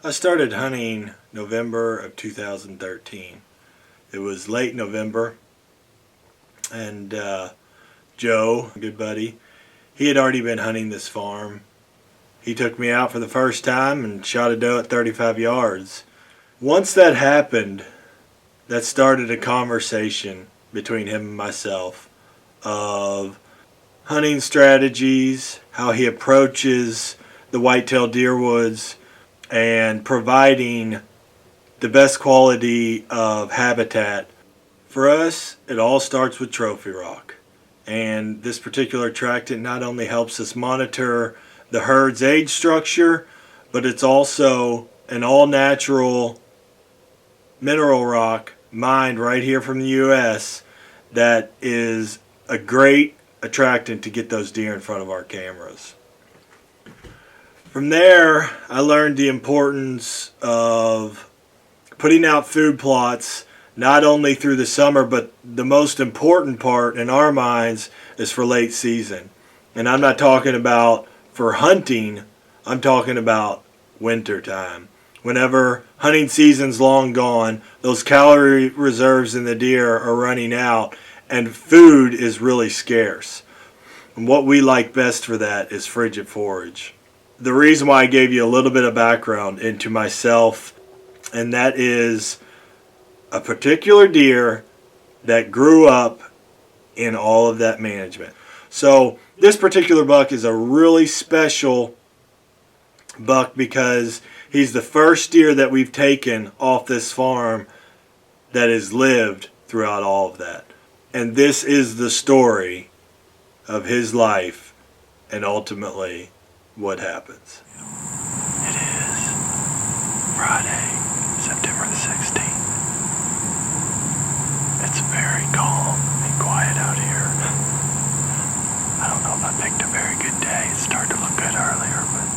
I started hunting November of 2013. It was late November, and Joe, a good buddy, he had already been hunting this farm. He took me out for the first time and shot a doe at 35 yards. Once that happened, that started a conversation between him and myself of hunting strategies, how he approaches the whitetail deer woods, and providing the best quality of habitat. For us, it all starts with trophy rock. And this particular attractant not only helps us monitor the herd's age structure, but it's also an all-natural mineral rock mined right here from the U.S. that is a great attractant to get those deer in front of our cameras. From there, I learned the importance of putting out food plots not only through the summer, but the most important part in our minds is for late season. And I'm not talking about for hunting, I'm talking about winter time. Whenever hunting season's long gone, those calorie reserves in the deer are running out and food is really scarce. And what we like best for that is frigid forage. The reason why I gave you a little bit of background into myself, and that is a particular deer that grew up in all of that management. So this particular buck is a really special buck because he's the first deer that we've taken off this farm that has lived throughout all of that. And this is the story of his life and ultimately what happens. It is Friday, September the 16th. It's very calm and quiet out here. I don't know if I picked a very good day. It started to look good earlier, but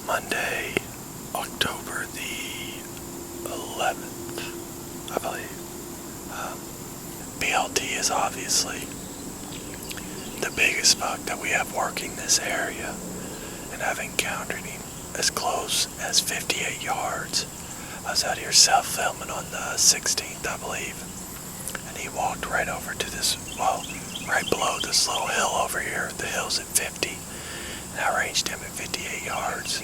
Monday, October the 11th, I believe. BLT is obviously the biggest buck that we have working this area, and I've encountered him as close as 58 yards. I was out here self-filming on the 16th, I believe, and he walked right over to this, right below this little hill over here. The hill's at 50, and I ranged him at 58 yards.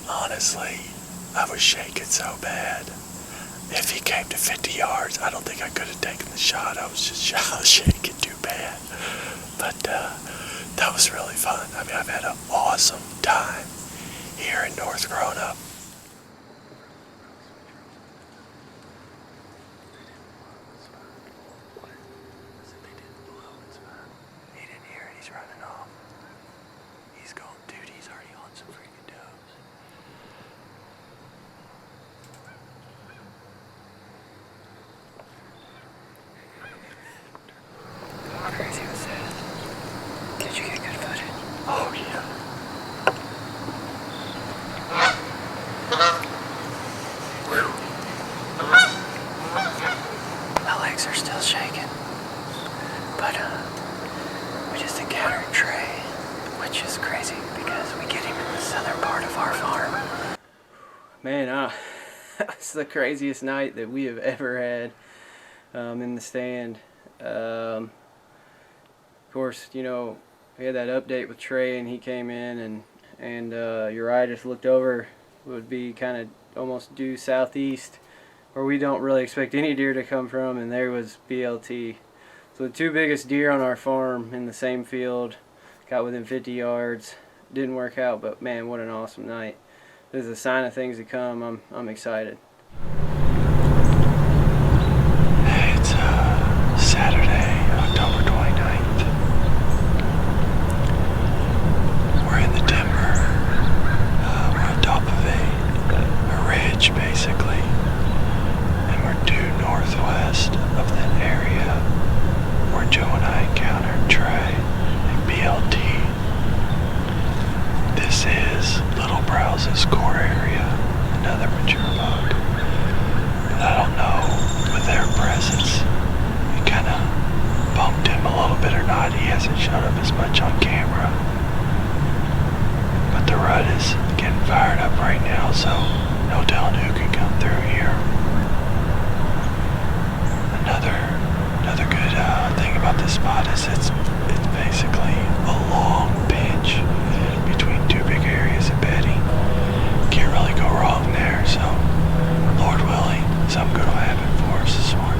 Honestly, I was shaking so bad. If he came to 50 yards, I don't think I could have taken the shot. I was shaking too bad. But that was really fun. I mean, I've had an awesome time here in North Corona. He didn't hear it. He's running off. He's going, dude, he's already on some freaking does. How crazy was that? Did you get good footage? Oh, yeah. My legs are still shaking. But, we just encountered Trey, which is crazy because we get him in the southern part of our farm. Man, that was the craziest night that we have ever had in the stand. Of course, you know, we had that update with Trey, and he came in, and Uriah just looked over. It would be kind of almost due southeast, where we don't really expect any deer to come from, and there was BLT. So the two biggest deer on our farm in the same field got within 50 yards. didn't work out, but man, what an awesome night. This is a sign of things to come. I'm excited. It's Saturday, October 29th. We're in the timber. We're on top of a ridge, basically. And we're due northwest of that area where Joe and I encountered Trey and BLT. This is Little Browse's core area, another mature buck. But I don't know, with their presence, we kind of bumped him a little bit or not. He hasn't showed up as much on camera. But the rut is getting fired up right now, so no telling who can come through here. Another good thing about this spot is it's basically a long bench between two big areas of bedding. Can't really go wrong there, so Lord willing, something good will happen for us this morning.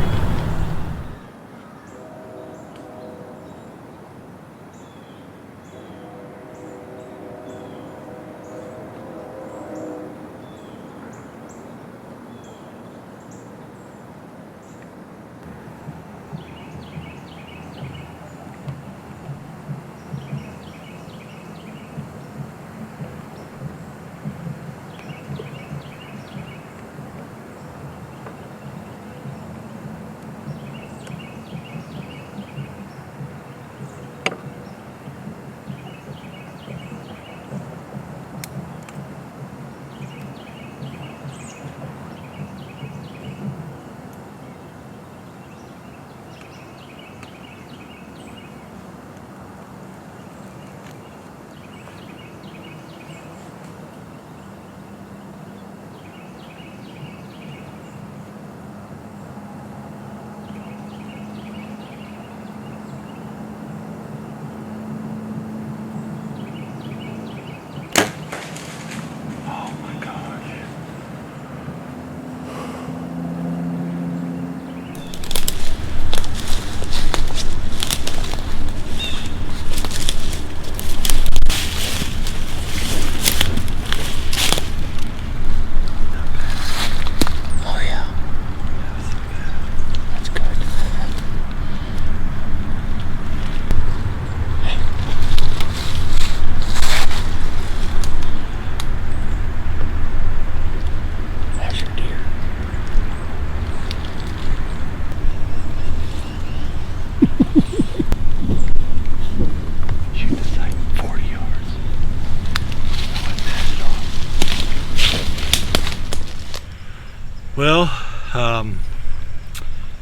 Well,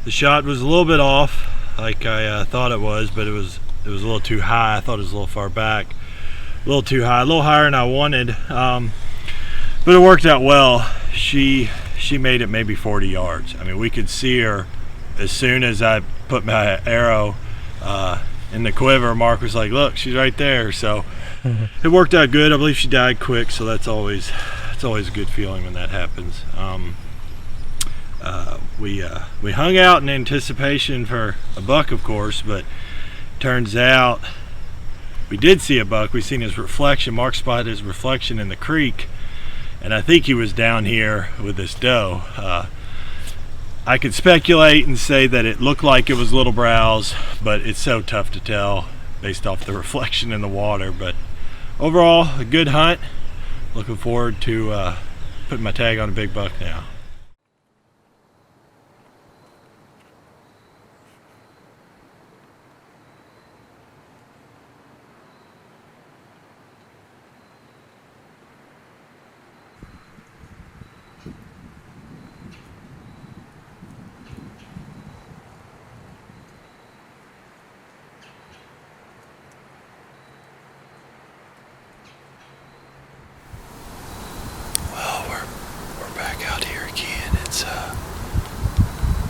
the shot was a little bit off, like I thought it was, but it was a little too high. I thought it was a little far back, a little too high, a little higher than I wanted, but it worked out well. She made it maybe 40 yards. I mean, we could see her as soon as I put my arrow in the quiver. Mark was like, "Look, she's right there." So it worked out good. I believe she died quick, so it's always a good feeling when that happens. We hung out in anticipation for a buck, of course, but turns out we did see a buck. We seen his reflection. Mark spotted his reflection in the creek, and I think he was down here with this doe. I could speculate and say that it looked like it was Little Browse, but it's so tough to tell based off the reflection in the water. But overall, a good hunt. Looking forward to putting my tag on a big buck now.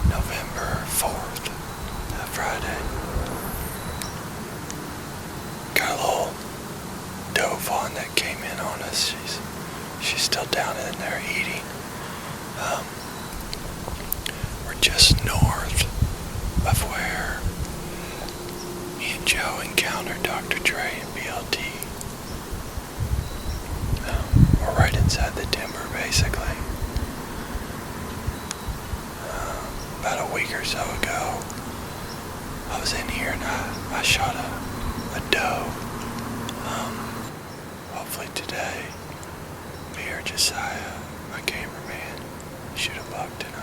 November 4th, Friday. Got a little doe fawn that came in on us. She's still down in there eating. We're just north of where me and Joe encountered Dr. Trey and BLT. inside the timber, basically. About a week or so ago, I was in here and I shot a doe. Hopefully today, me or Josiah, my cameraman, shoot a buck tonight.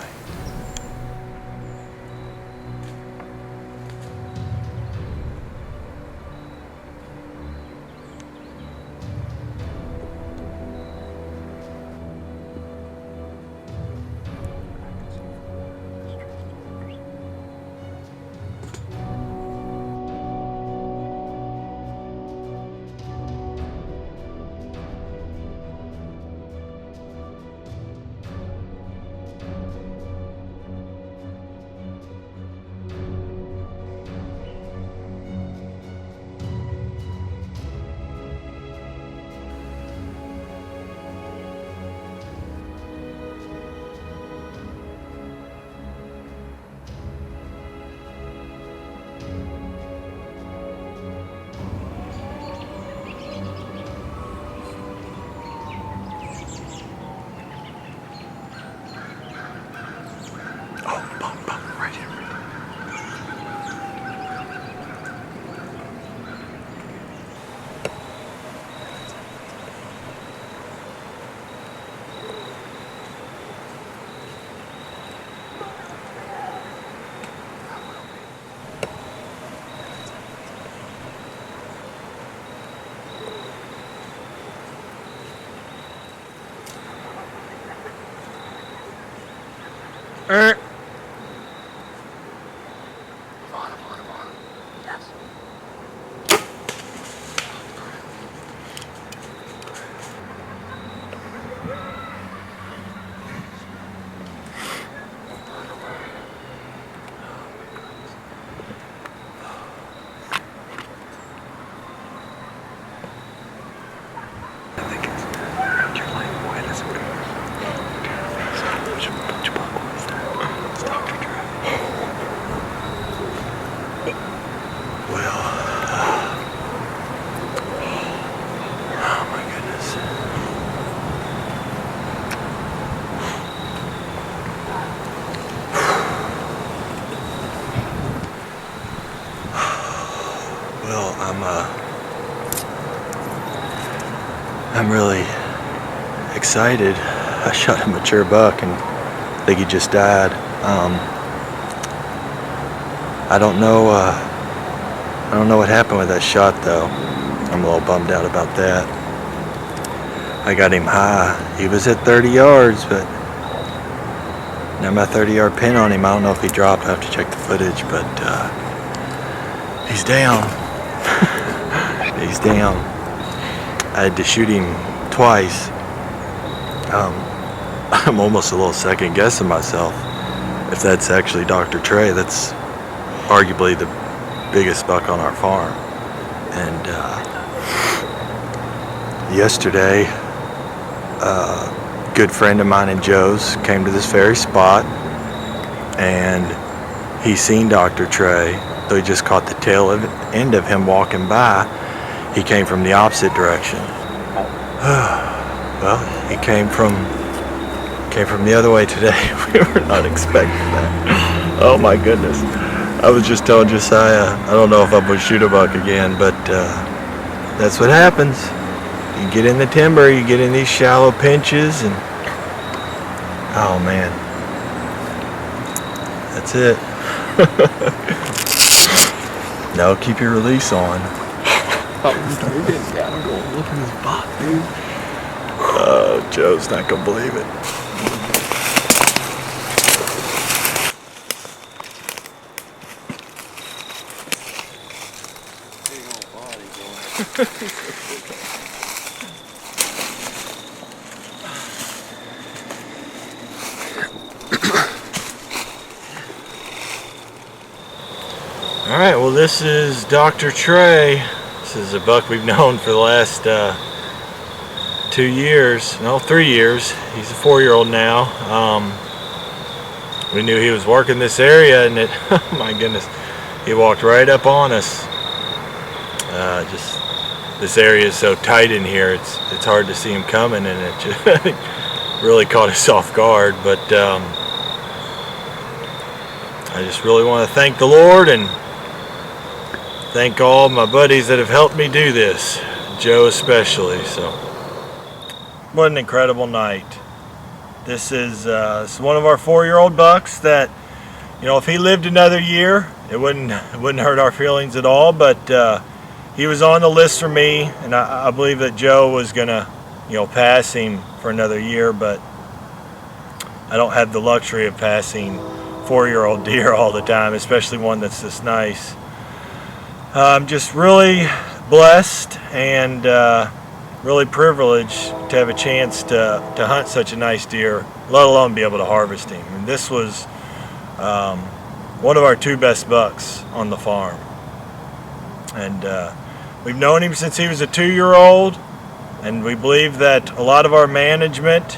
I'm really excited. I shot a mature buck and I think he just died. I don't know what happened with that shot though. I'm a little bummed out about that. I got him high. He was at 30 yards, but now my 30-yard pin on him. I don't know if he dropped. I have to check the footage, but he's down. He's down. I had to shoot him twice. I'm almost a little second guessing myself if that's actually Dr. Trey. That's arguably the biggest buck on our farm. And yesterday, a good friend of mine and Joe's came to this very spot, and he seen Dr. Trey, though he just caught the tail end of him walking by. He came from the opposite direction. Well, he came from the other way today. We were not expecting that. Oh my goodness. I was just telling Josiah, I don't know if I'm going to shoot a buck again, but that's what happens. You get in the timber, you get in these shallow pinches, and oh man, that's it. No, keep your release on. Oh, you're getting down and going look at this buck, dude. Oh, Joe's not gonna believe it. Big old body, boy. All right, well, this is Dr. Trey. This is a buck we've known for the last 2 years, no, 3 years. He's a 4-year-old now. We knew he was working this area, and oh my goodness, he walked right up on us. Just this area is so tight in here, it's hard to see them coming, and it just really caught us off guard. But I just really want to thank the Lord and thank all my buddies that have helped me do this, Joe especially. So what an incredible night. This is one of our 4-year-old bucks that, you know, if he lived another year, it wouldn't hurt our feelings at all. But he was on the list for me, and I believe that Joe was gonna, you know, pass him for another year. But I don't have the luxury of passing 4-year-old deer all the time, especially one that's this nice. I'm just really blessed and really privileged to have a chance to hunt such a nice deer, let alone be able to harvest him. And this was one of our 2 best bucks on the farm. And we've known him since he was a 2-year-old, and we believe that a lot of our management,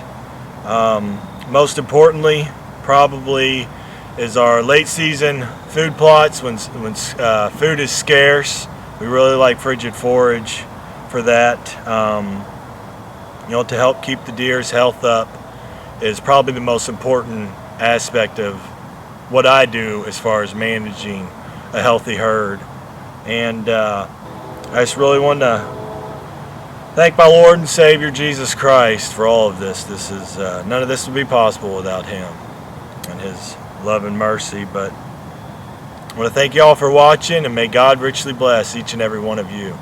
most importantly, probably is our late season food plots when food is scarce. We really like frigid forage for that. You know, to help keep the deer's health up is probably the most important aspect of what I do as far as managing a healthy herd. And I just really want to thank my Lord and Savior Jesus Christ for all of this. This is none of this would be possible without Him and His love and mercy. But I want to thank you all for watching, and may God richly bless each and every one of you.